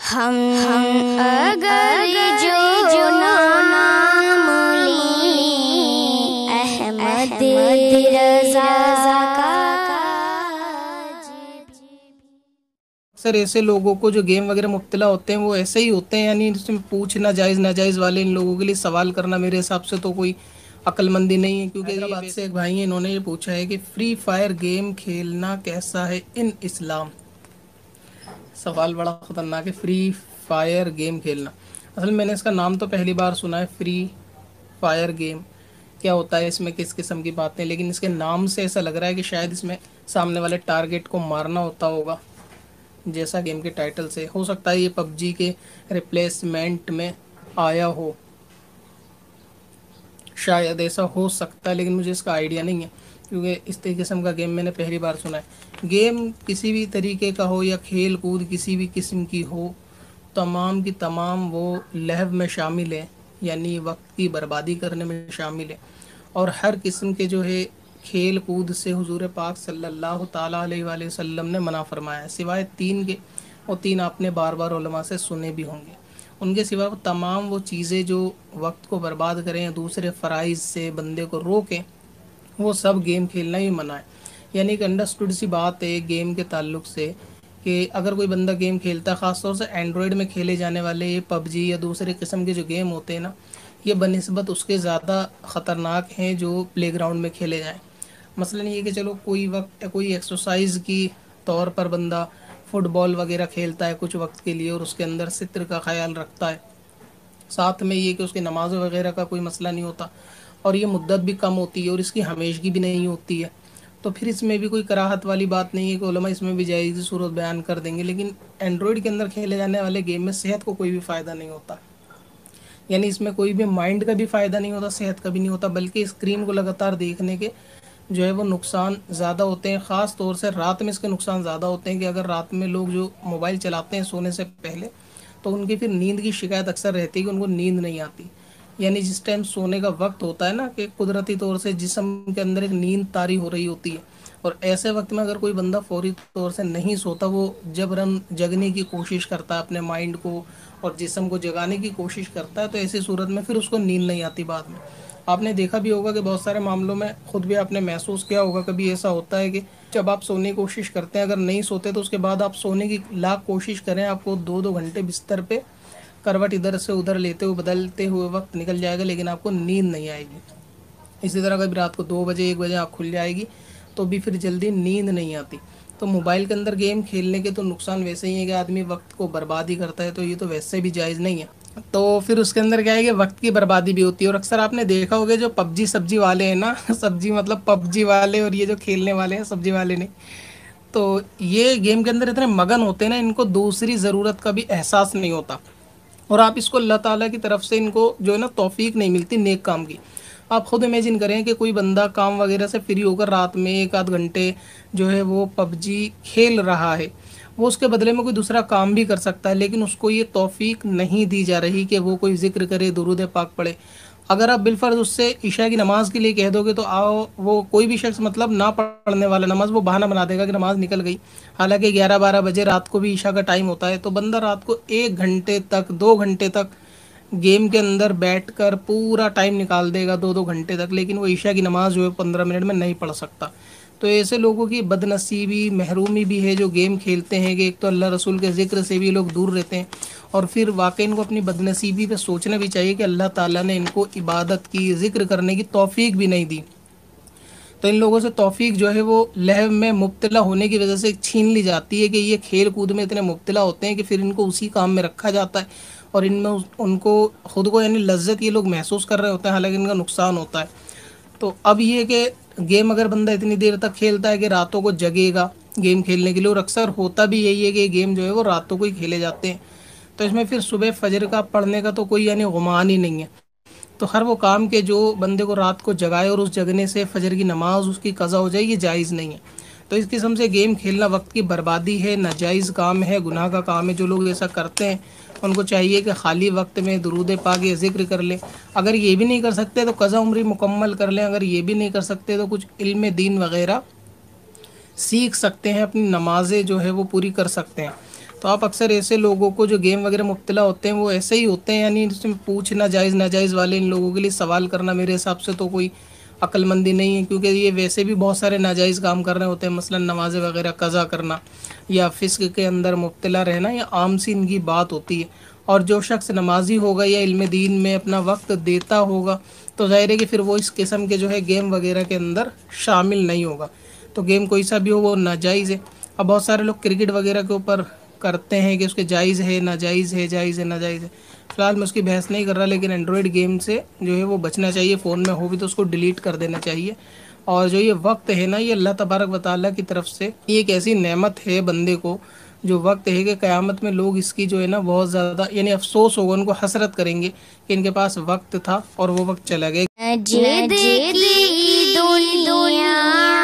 हम अगर जो नाम ली अहमद रज़ा का। सर ऐसे लोगों को जो गेम वगैरह मुब्तला होते हैं वो ऐसे ही होते हैं, यानी इसमें पूछना जायज़ नाजायज़ वाले इन लोगों के लिए सवाल करना मेरे हिसाब से तो कोई अक्लमंदी नहीं है। क्योंकि हैदराबाद से एक भाई हैं, इन्होंने ये पूछा है कि फ्री फायर गेम खेलना कैसा है इन इस्लाम। सवाल बड़ा ख़तरनाक है, फ्री फायर गेम खेलना। असल में मैंने इसका नाम तो पहली बार सुना है, फ्री फायर गेम क्या होता है, इसमें किस किस्म की बातें, लेकिन इसके नाम से ऐसा लग रहा है कि शायद इसमें सामने वाले टारगेट को मारना होता होगा, जैसा गेम के टाइटल से। हो सकता है ये पबजी के रिप्लेसमेंट में आया हो, शायद ऐसा हो सकता है, लेकिन मुझे इसका आइडिया नहीं है क्योंकि इस किस्म का गेम मैंने पहली बार सुना है। गेम किसी भी तरीके का हो या खेल कूद किसी भी किस्म की हो, तमाम की तमाम वो लहव में शामिल है, यानी वक्त की बर्बादी करने में शामिल है। और हर किस्म के जो है खेल कूद से हुजूर पाक सल्लल्लाहु ताला अलैहि वसल्लम ने मना फरमाया है, सिवाय तीन के। वो तीन आपने बार बार उलमा से सुने भी होंगे। उनके सिवा वो तमाम वो चीज़ें जो वक्त को बर्बाद करें या दूसरे फ़राइज़ से बंदे को रोकें, वो सब गेम खेलना ही मना है। यानी कि अंडरस्टूड सी बात है गेम के ताल्लुक से कि अगर कोई बंदा गेम खेलता है, ख़ासतौर से एंड्रॉयड में खेले जाने वाले ये पबजी या दूसरे किस्म के जो गेम होते हैं ना, ये बनिस्बत उसके ज़्यादा ख़तरनाक हैं जो प्लेग्राउंड में खेले जाएँ। मसलन ये कि चलो कोई वक्त कोई एक्सरसाइज की तौर पर बंदा फुटबॉल वगैरह खेलता है कुछ वक्त के लिए और उसके अंदर सित्र का ख्याल रखता है, साथ में ये कि उसकी नमाज वगैरह का कोई मसला नहीं होता और ये मुद्दत भी कम होती है और इसकी हमेशगी भी नहीं होती है, तो फिर इसमें भी कोई कराहत वाली बात नहीं है कि उलमा इसमें भी जायज़ सूरत बयान कर देंगे। लेकिन एंड्रॉयड के अंदर खेले जाने वाले गेम में सेहत को कोई भी फ़ायदा नहीं होता, यानी इसमें कोई भी माइंड का भी फ़ायदा नहीं होता, सेहत का भी नहीं होता, बल्कि स्क्रीन को लगातार देखने के जो है वो नुकसान ज़्यादा होते हैं। ख़ास तौर से रात में इसके नुकसान ज़्यादा होते हैं कि अगर रात में लोग जो मोबाइल चलाते हैं सोने से पहले, तो उनकी फिर नींद की शिकायत अक्सर रहती है कि उनको नींद नहीं आती। यानी जिस टाइम सोने का वक्त होता है ना, कि कुदरती तौर से जिस्म के अंदर एक नींद तारी हो रही होती है, और ऐसे वक्त में अगर कोई बंदा फौरी तौर से नहीं सोता, वो जबरन जगने की कोशिश करता है, अपने माइंड को और जिस्म को जगाने की कोशिश करता है, तो ऐसी सूरत में फिर उसको नींद नहीं आती बाद में। आपने देखा भी होगा कि बहुत सारे मामलों में खुद भी आपने महसूस किया होगा, कभी ऐसा होता है कि जब आप सोने की कोशिश करते हैं, अगर नहीं सोते तो उसके बाद आप सोने की लाख कोशिश करें, आपको 2-2 घंटे बिस्तर पे करवट इधर से उधर लेते हुए बदलते हुए वक्त निकल जाएगा, लेकिन आपको नींद नहीं आएगी। इसी तरह कभी रात को 2 बजे 1 बजे आँख खुल जाएगी तो भी फिर जल्दी नींद नहीं आती। तो मोबाइल के अंदर गेम खेलने के तो नुकसान वैसे ही है कि आदमी वक्त को बर्बादी करता है, तो ये तो वैसे भी जायज़ नहीं है। तो फिर उसके अंदर क्या है कि वक्त की बर्बादी भी होती है। और अक्सर आपने देखा होगा जो पबजी सब्जी वाले हैं ना सब्जी मतलब पबजी वाले, और ये जो खेलने वाले हैं सब्जी वाले नहीं, तो ये गेम के अंदर इतने मगन होते हैं ना, इनको दूसरी ज़रूरत का भी एहसास नहीं होता। और आप इसको अल्लाह ताला की तरफ से इनको जो है ना तौफीक नहीं मिलती नेक काम की। आप खुद इमेजिन करें कि कोई बंदा काम वगैरह से फ्री होकर रात में 1 आध घंटे जो है वो पबजी खेल रहा है, वो उसके बदले में कोई दूसरा काम भी कर सकता है, लेकिन उसको ये तौफीक नहीं दी जा रही कि वो कोई ज़िक्र करे, दुरूद पाक पढ़े। अगर आप बिलफर्ज उससे इशा की नमाज़ के लिए कह दोगे तो आओ, वो कोई भी शख्स मतलब ना पढ़ने वाला नमाज वो बहाना बना देगा कि नमाज़ निकल गई, हालांकि 11-12 बजे रात को भी इशा का टाइम होता है। तो बंदा रात को 1 घंटे तक 2 घंटे तक गेम के अंदर बैठकर पूरा टाइम निकाल देगा, 2-2 घंटे तक, लेकिन वो ईशा की नमाज़ जो है 15 मिनट में नहीं पढ़ सकता। तो ऐसे लोगों की बदनसीबी महरूमी भी है जो गेम खेलते हैं, कि एक तो अल्लाह रसूल के ज़िक्र से भी लोग दूर रहते हैं, और फिर वाकई इनको अपनी बदनसीबी पे सोचना भी चाहिए कि अल्लाह ताला ने इनको इबादत की, ज़िक्र करने की तौफीक भी नहीं दी। तो इन लोगों से तौफीक जो है वो लहव में मुब्तला होने की वजह से छीन ली जाती है, कि ये खेल कूद में इतने मुब्तला होते हैं कि फिर इनको उसी काम में रखा जाता है, और इनमें उनको खुद को यानी लज्जत ये लोग महसूस कर रहे होते हैं, हालांकि इनका नुकसान होता है। तो अब ये कि गेम अगर बंदा इतनी देर तक खेलता है कि रातों को जगेगा गेम खेलने के लिए, और अक्सर होता भी यही है कि गेम जो है वो रातों को ही खेले जाते हैं, तो इसमें फिर सुबह फजर का पढ़ने का तो कोई यानी गुमान ही नहीं है। तो हर वो काम के जो बंदे को रात को जगाए और उस जगने से फजर की नमाज उसकी कज़ा हो जाए, ये जायज़ नहीं है। तो इस किस्म से गेम खेलना वक्त की बर्बादी है, नाजायज़ काम है, गुनाह का काम है। जो लोग ऐसा करते हैं उनको चाहिए कि खाली वक्त में दुरूद पाक या ज़िक्र कर लें। अगर ये भी नहीं कर सकते तो कज़ा उम्री मुकम्मल कर लें। अगर ये भी नहीं कर सकते तो कुछ इल्म दीन वगैरह सीख सकते हैं, अपनी नमाज़ें जो है वो पूरी कर सकते हैं। तो आप अक्सर ऐसे लोगों को जो गेम वगैरह मुब्तला होते हैं वो ऐसे ही होते हैं, यानी इसमें पूछना जायज़ नाजायज़ वाले इन लोगों के लिए सवाल करना मेरे हिसाब से तो कोई अक्लमंदी नहीं है, क्योंकि ये वैसे भी बहुत सारे नाजायज़ काम कर रहे होते हैं, मसलन नमाज़ें वगैरह कज़ा करना या फ़िस्क के अंदर मुब्तला रहना, या आम सी इनकी बात होती है। और जो शख्स नमाजी होगा या इल्म दीन में अपना वक्त देता होगा तो ज़ाहिर है कि फिर वो इस किस्म के जो है गेम वगैरह के अंदर शामिल नहीं होगा। तो गेम कोई सा भी हो वो नाजायज़ है। अब बहुत सारे लोग क्रिकेट वगैरह के ऊपर करते हैं कि उसके जायज़ है नाजायज़ है, जायज़ है नाजायज़ है। फ़िलहाल मैं उसकी बहस नहीं कर रहा, लेकिन एंड्रॉयड गेम से जो है वो बचना चाहिए। फ़ोन में हो भी तो उसको डिलीट कर देना चाहिए। और जो ये वक्त है ना, ये अल्लाह तबारक व तआला की तरफ से ये एक ऐसी नेमत है बंदे को, जो वक्त है कि क़यामत में लोग इसकी जो है ना बहुत ज़्यादा यानी अफसोस होगा, उनको हसरत करेंगे कि इनके पास वक्त था और वो वक्त चला गया। जिद की दुनिया